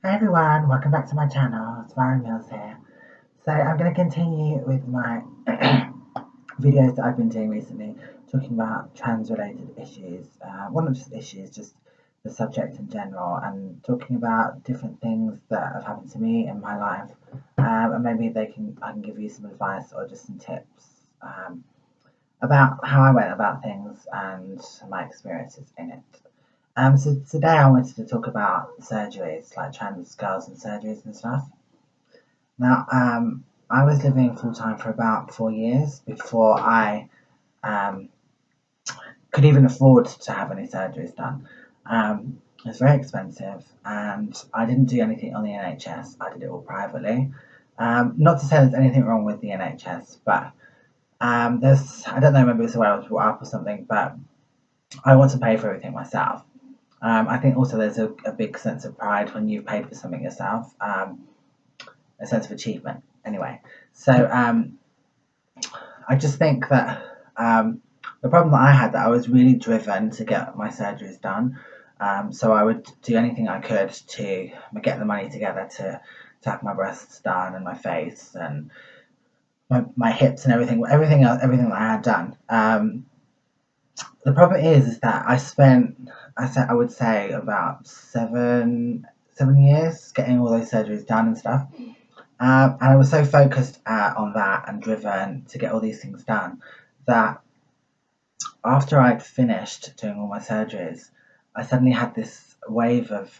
Hi everyone, welcome back to my channel. It's Farrah Mills here. So I'm going to continue with my videos that I've been doing recently, talking about trans-related issues. Well, not just issues, just the subject in general, and talking about different things that have happened to me in my life, and maybe I can give you some advice or just some tips about how I went about things and my experiences in it. So today I wanted to talk about surgeries, like trans girls and surgeries and stuff. Now, I was living full time for about 4 years before I um, could even afford to have any surgeries done. It's very expensive, and I didn't do anything on the NHS. I did it all privately. Not to say there's anything wrong with the NHS, but I don't know, maybe it's the way I was brought up or something, but I want to pay for everything myself. I think also there's a big sense of pride when you've paid for something yourself, a sense of achievement. Anyway, so I just think that the problem that I had, that I was really driven to get my surgeries done. So I would do anything I could to get the money together to have my breasts done and my face and my hips and everything that I had done. The problem is that I would say about 7 years getting all those surgeries done and stuff. And I was so focused on that and driven to get all these things done that after I'd finished doing all my surgeries, I suddenly had this wave of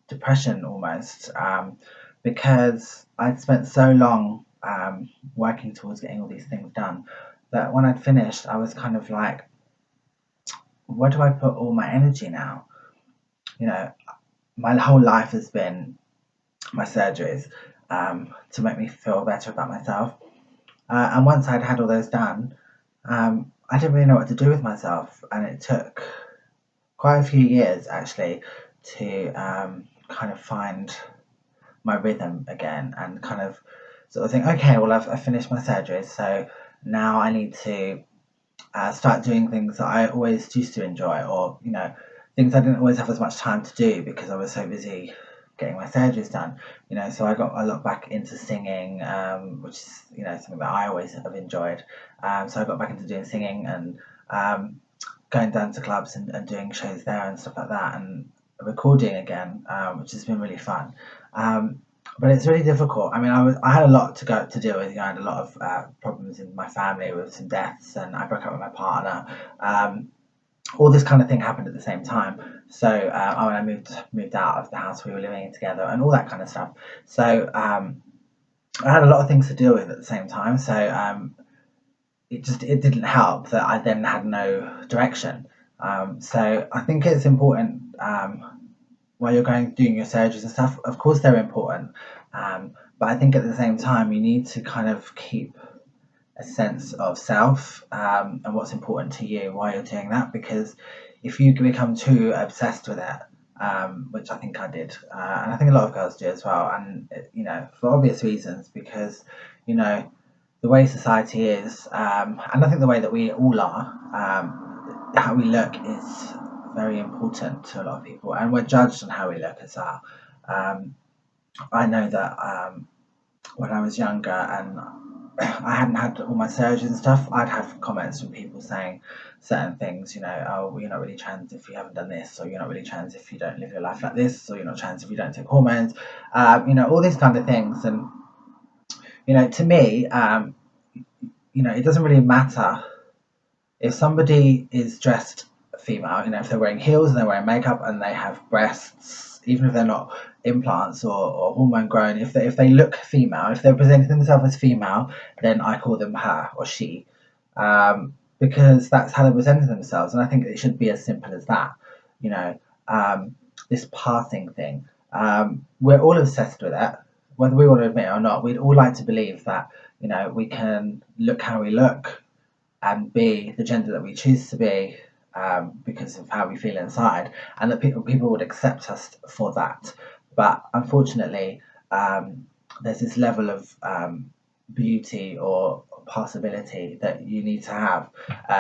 depression almost, because I'd spent so long working towards getting all these things done that when I'd finished, I was kind of like, where do I put all my energy now? You know, my whole life has been my surgeries, to make me feel better about myself. And once I'd had all those done, I didn't really know what to do with myself, and it took quite a few years actually to kind of find my rhythm again and kind of sort of think, okay, well, I've finished my surgeries, so now I need to start doing things that I always used to enjoy, or things I didn't always have as much time to do because I was so busy getting my surgeries done. So I got a lot back into singing, which is something that I always have enjoyed. So I got back into doing singing and going down to clubs and doing shows there and stuff like that, and recording again, which has been really fun. But it's really difficult. I mean, I had a lot to deal with. I had a lot of problems in my family with some deaths, and I broke up with my partner. All this kind of thing happened at the same time. So when I moved out of the house we were living in together, and all that kind of stuff. So I had a lot of things to deal with at the same time. So it didn't help that I then had no direction. So I think it's important, while you're doing your surgeries and stuff. Of course, they're important, but I think at the same time you need to kind of keep a sense of self, and what's important to you while you're doing that. Because if you become too obsessed with it, which I think I did, and I think a lot of girls do as well, and for obvious reasons, because the way society is, and I think the way that we all are, how we look is very important to a lot of people, and we're judged on how we look as well. Um, I know that when I was younger and I hadn't had all my surgeries and stuff, I'd have comments from people saying certain things, oh, well, you're not really trans if you haven't done this, or you're not really trans if you don't live your life like this, or you're not trans if you don't take hormones, all these kind of things. And to me, it doesn't really matter if somebody is dressed female, if they're wearing heels and they're wearing makeup and they have breasts, even if they're not implants or hormone grown, if they look female, if they're presenting themselves as female, then I call them her or she, because that's how they're presenting themselves. And I think it should be as simple as that. This passing thing, we're all obsessed with it, whether we want to admit it or not. We'd all like to believe that we can look how we look and be the gender that we choose to be, because of how we feel inside, and that people would accept us for that. But unfortunately, there's this level of beauty or possibility that you need to have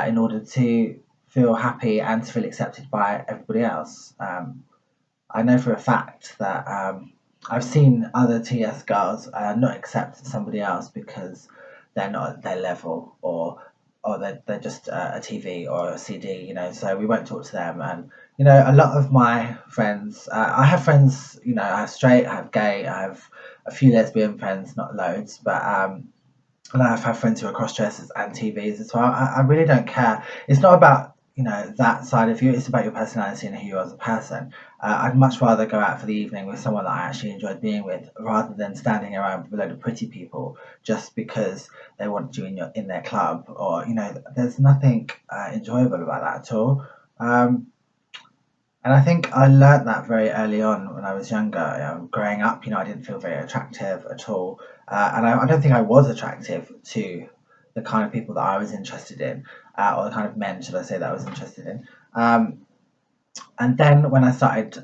in order to feel happy and to feel accepted by everybody else. I know for a fact that I've seen other TS girls not accept somebody else because they're not at their level, or they're just a TV or a CD, you know. So we won't talk to them. And you know, a lot of my friends, I have friends, you know, I have straight, I have gay, I have a few lesbian friends, not loads, but and I've had friends who are cross dressers and TVs as well. I really don't care. It's not about, you know, that side of you. It's about your personality and who you are as a person. I'd much rather go out for the evening with someone that I actually enjoyed being with, rather than standing around with a load of pretty people just because they want you in their club. Or, you know, there's nothing enjoyable about that at all. Um, and I think I learnt that very early on when I was younger. Growing up, you know, I didn't feel very attractive at all. And I don't think I was attractive to the kind of people that I was interested in, or the kind of men, should I say, that I was interested in. And then when I started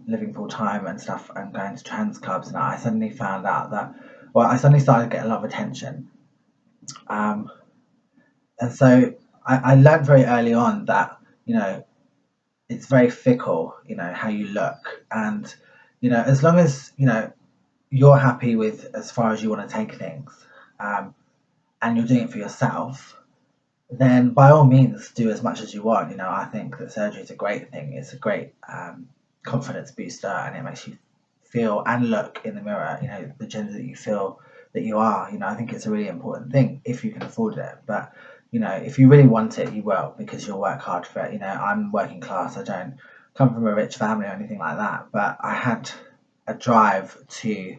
living full time and stuff and going to trans clubs, and I suddenly found out that, well, I suddenly started getting a lot of attention. Um, and so I learned very early on that, you know, it's very fickle, you know, how you look. And, you know, as long as, you know, you're happy with as far as you want to take things, um, and you're doing it for yourself, then by all means do as much as you want. You know, I think that surgery is a great thing. It's a great confidence booster, and it makes you feel and look in the mirror, you know, the gender that you feel that you are. You know, I think it's a really important thing if you can afford it. But, you know, if you really want it, you will, because you'll work hard for it. You know, I'm working class. I don't come from a rich family or anything like that, but I had a drive to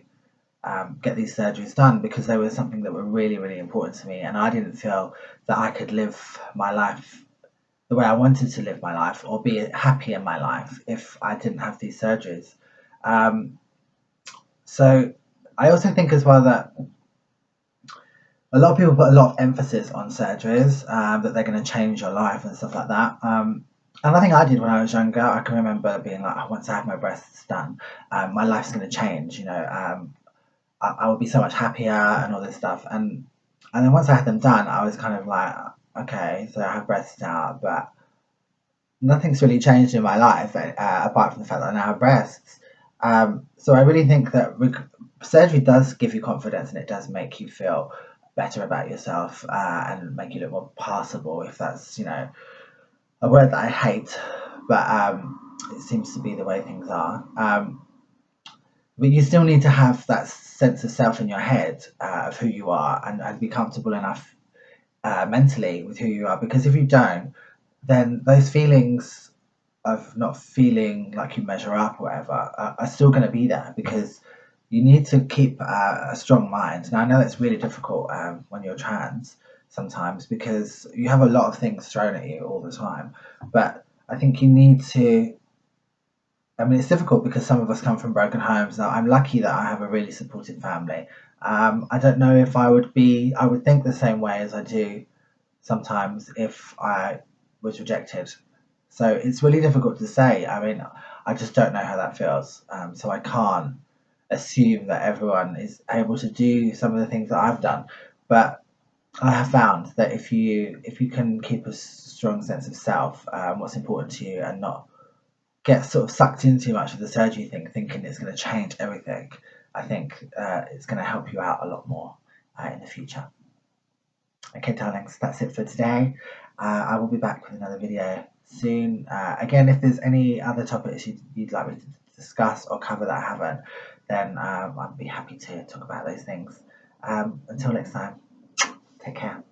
get these surgeries done because they were something that were really, really important to me. And I didn't feel that I could live my life the way I wanted to live my life or be happy in my life if I didn't have these surgeries. Um, so I also think as well that a lot of people put a lot of emphasis on surgeries, that they're going to change your life and stuff like that. And I think I did when I was younger. I can remember being like, oh, once I have my breasts done, my life's going to change. You know, I would be so much happier and all this stuff. And then once I had them done, I was kind of like, okay, so I have breasts now, but nothing's really changed in my life, apart from the fact that I now have breasts. So I really think that surgery does give you confidence, and it does make you feel better about yourself, and make you look more passable, if that's, you know, a word that I hate, but it seems to be the way things are. But you still need to have that sense of self in your head, of who you are, and be comfortable enough mentally with who you are, because if you don't, then those feelings of not feeling like you measure up or whatever are still going to be there, because you need to keep a strong mind. Now, I know it's really difficult when you're trans sometimes, because you have a lot of things thrown at you all the time, but I think you need to. I mean, it's difficult because some of us come from broken homes. Now, I'm lucky that I have a really supportive family. I don't know if I would think the same way as I do sometimes if I was rejected. So it's really difficult to say. I mean, I just don't know how that feels. So I can't assume that everyone is able to do some of the things that I've done. But I have found that if you can keep a strong sense of self, what's important to you, and not get sort of sucked in too much of the surgery thing, thinking it's going to change everything, I think it's going to help you out a lot more in the future. Okay, darlings, that's it for today. I will be back with another video soon. Again, if there's any other topics you'd like me to discuss or cover that I haven't, then I'd be happy to talk about those things. Until next time, take care.